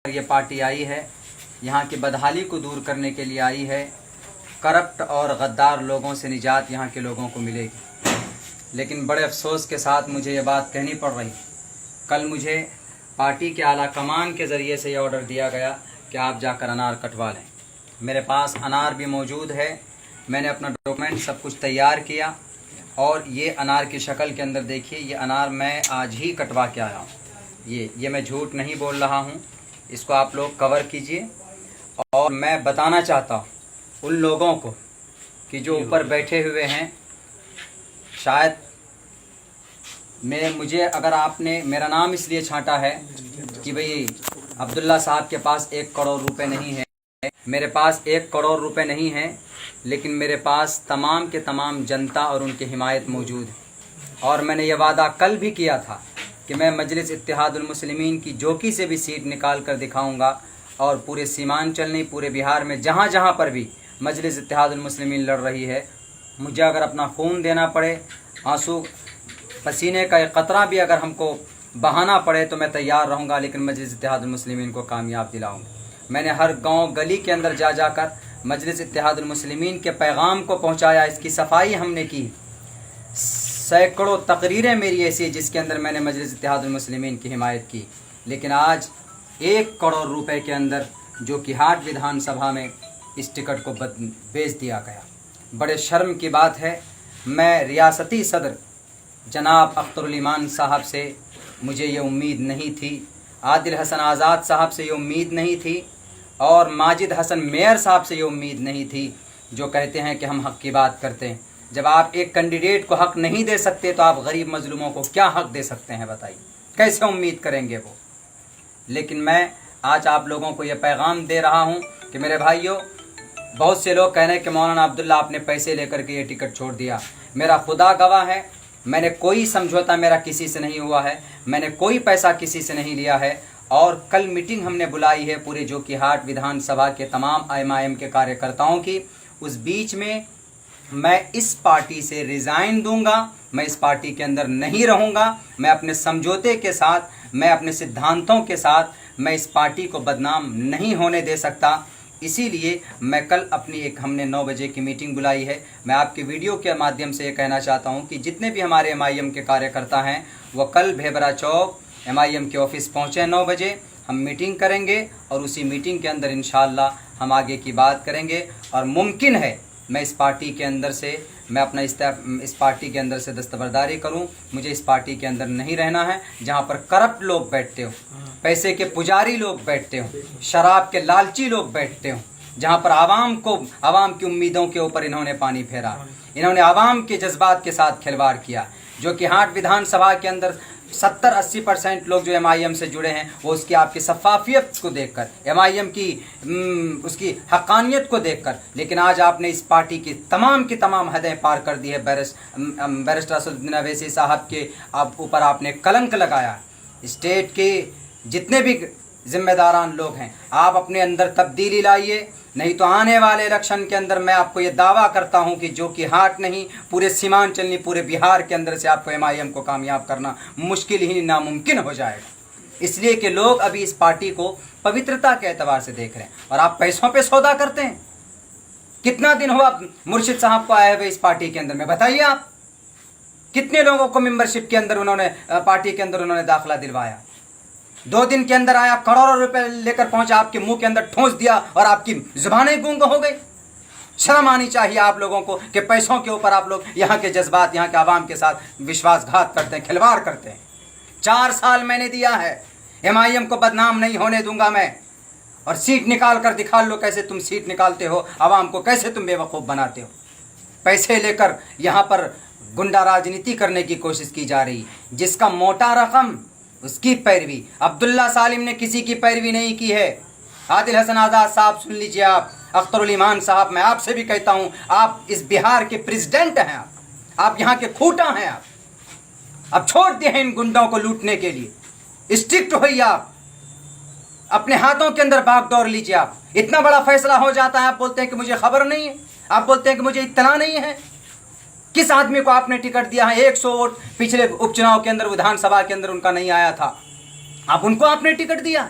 ये पार्टी आई है, यहाँ की बदहाली को दूर करने के लिए आई है। करप्ट और गद्दार लोगों से निजात यहाँ के लोगों को मिलेगी। लेकिन बड़े अफसोस के साथ मुझे ये बात कहनी पड़ रही। कल मुझे पार्टी के आला कमान के ज़रिए से ये ऑर्डर दिया गया कि आप जाकर अनार कटवा लें। मेरे पास अनार भी मौजूद है, मैंने अपना डॉक्यूमेंट सब कुछ तैयार किया और ये अनार की शक्ल के अंदर देखिए, ये अनार मैं आज ही कटवा के आया हूँ। ये मैं झूठ नहीं बोल रहा हूँ, इसको आप लोग कवर कीजिए। और मैं बताना चाहता हूँ उन लोगों को कि जो ऊपर बैठे हुए हैं, शायद मुझे अगर आपने मेरा नाम इसलिए छांटा है कि भाई अब्दुल्ला साहब के पास 1 करोड़ रुपए नहीं है। मेरे पास 1 करोड़ रुपए नहीं है, लेकिन मेरे पास तमाम के तमाम जनता और उनकी हिमायत मौजूद है। और मैंने ये वादा कल भी किया था कि मैं मजलिस इत्तेहादुल मुस्लिमीन की जोकी से भी सीट निकाल कर दिखाऊंगा और पूरे सीमांचल नहीं, पूरे बिहार में जहाँ जहाँ पर भी मजलिस इत्तेहादुल मुस्लिमीन लड़ रही है, मुझे अगर अपना खून देना पड़े, आंसू पसीने का एक कतरा भी अगर हमको बहाना पड़े तो मैं तैयार रहूँगा, लेकिन मजलिस इत्तेहादुल मुस्लिमीन को कामयाब दिलाऊँगा। मैंने हर गांव गली के अंदर जा जाकर मजलिस इत्तेहादुल मुस्लिमीन के पैगाम को पहुँचाया, इसकी सफाई हमने की। सैकड़ों तकरीरें मेरी ऐसी जिसके अंदर मैंने मजलिस इत्तेहादुल मुस्लिमीन की हिमायत की। लेकिन आज 1 करोड़ रुपए के अंदर जो कि हाट विधानसभा में इस टिकट को बेच दिया गया, बड़े शर्म की बात है। मैं रियासती सदर जनाब अख्तरुल ईमान साहब से मुझे ये उम्मीद नहीं थी, आदिल हसन आज़ाद साहब से ये उम्मीद नहीं थी, और माजिद हसन मेयर साहब से ये उम्मीद नहीं थी, जो कहते हैं कि हम हक़ की बात करते हैं। जब आप एक कैंडिडेट को हक़ नहीं दे सकते तो आप गरीब मजलूमों को क्या हक़ दे सकते हैं, बताइए, कैसे उम्मीद करेंगे वो। लेकिन मैं आज आप लोगों को ये पैगाम दे रहा हूँ कि मेरे भाइयों, बहुत से लोग कह रहे हैं कि मौलाना अब्दुल्ला आपने पैसे लेकर के ये टिकट छोड़ दिया। मेरा खुदा गवाह है, मैंने कोई समझौता मेरा किसी से नहीं हुआ है, मैंने कोई पैसा किसी से नहीं लिया है। और कल मीटिंग हमने बुलाई है पूरे जोकीहाट विधानसभा के तमाम IMIM के कार्यकर्ताओं की। उस बीच में मैं इस पार्टी से रिज़ाइन दूंगा, मैं इस पार्टी के अंदर नहीं रहूंगा। मैं अपने समझौते के साथ, मैं अपने सिद्धांतों के साथ मैं इस पार्टी को बदनाम नहीं होने दे सकता। इसीलिए मैं कल हमने 9 बजे की मीटिंग बुलाई है। मैं आपके वीडियो के माध्यम से ये कहना चाहता हूँ कि जितने भी हमारे MIM के कार्यकर्ता हैं वो कल भेबरा चौक MIM के ऑफिस पहुँचे 9 बजे। हम मीटिंग करेंगे और उसी मीटिंग के अंदर इंशाअल्लाह हम आगे की बात करेंगे। और मुमकिन है मैं इस पार्टी के अंदर से इस पार्टी के अंदर से दस्तबरदारी करूं। मुझे इस पार्टी के अंदर नहीं रहना है जहां पर करप्ट लोग बैठते हो, पैसे के पुजारी लोग बैठते हो, शराब के लालची लोग बैठते हो, जहां पर आवाम की उम्मीदों के ऊपर इन्होंने पानी फेरा, इन्होंने आवाम के जज्बात के साथ खिलवाड़ किया। जो कि हाट विधानसभा के अंदर 70-80% लोग जो MIM से जुड़े हैं वो उसकी आपकी शफाफियत को देखकर, MIM की उसकी हक़ानियत को देखकर। लेकिन आज आपने इस पार्टी की तमाम हदें पार कर दी है। बैरिस्टर असदुद्दीन अवैसी साहब के ऊपर आपने कलंक लगाया। स्टेट के जितने भी जिम्मेदारान लोग हैं, आप अपने अंदर तब्दीली लाइए, नहीं तो आने वाले इलेक्शन के अंदर मैं आपको ये दावा करता हूं कि जो कि हाट नहीं, पूरे सीमांचल नहीं, पूरे बिहार के अंदर से आपको MIM को कामयाब करना मुश्किल ही नामुमकिन हो जाएगा। इसलिए कि लोग अभी इस पार्टी को पवित्रता के एतबार से देख रहे हैं और आप पैसों पे सौदा करते हैं। कितना दिन हुआ मुर्शिद साहब को आए हुए इस पार्टी के अंदर में, बताइए आप कितने लोगों को मेंबरशिप के अंदर पार्टी के अंदर उन्होंने दाखिला दिलवाया। 2 दिन के अंदर आया, करोड़ों रुपए लेकर पहुंचा, आपके मुंह के अंदर ठोंस दिया और आपकी जुबानें गूंग हो गई। शर्म आनी चाहिए आप लोगों को कि पैसों के ऊपर आप लोग यहाँ के जज्बात, यहाँ के आवाम के साथ विश्वासघात करते हैं, खिलवाड़ करते हैं। 4 साल मैंने दिया है, MIM को बदनाम नहीं होने दूंगा मैं। और सीट निकाल कर दिखा लो कैसे तुम सीट निकालते हो, आवाम को कैसे तुम बेवकूफ़ बनाते हो। पैसे लेकर यहाँ पर गुंडा राजनीति करने की कोशिश की जा रही, जिसका मोटा रकम उसकी पैरवी। अब्दुल्ला सालिम ने किसी की पैरवी नहीं की है। आदिल हसन आज़ाद साहब सुन लीजिए, आप अख्तरुल ईमान साहब, मैं आपसे भी कहता हूँ, आप इस बिहार के प्रेसिडेंट हैं, आप यहाँ के खूंटा हैं। आप अब छोड़ दिए हैं इन गुंडों को लूटने के लिए। स्ट्रिक्ट होइए, आप अपने हाथों के अंदर बागडोर लीजिए। आप इतना बड़ा फैसला हो जाता है, आप बोलते हैं कि मुझे खबर नहीं है, आप बोलते हैं कि मुझे इत्तला नहीं है। किस आदमी को आपने टिकट दिया है? 100 वोट पिछले उपचुनाव के अंदर विधानसभा के अंदर उनका नहीं आया था, आप उनको आपने टिकट दिया।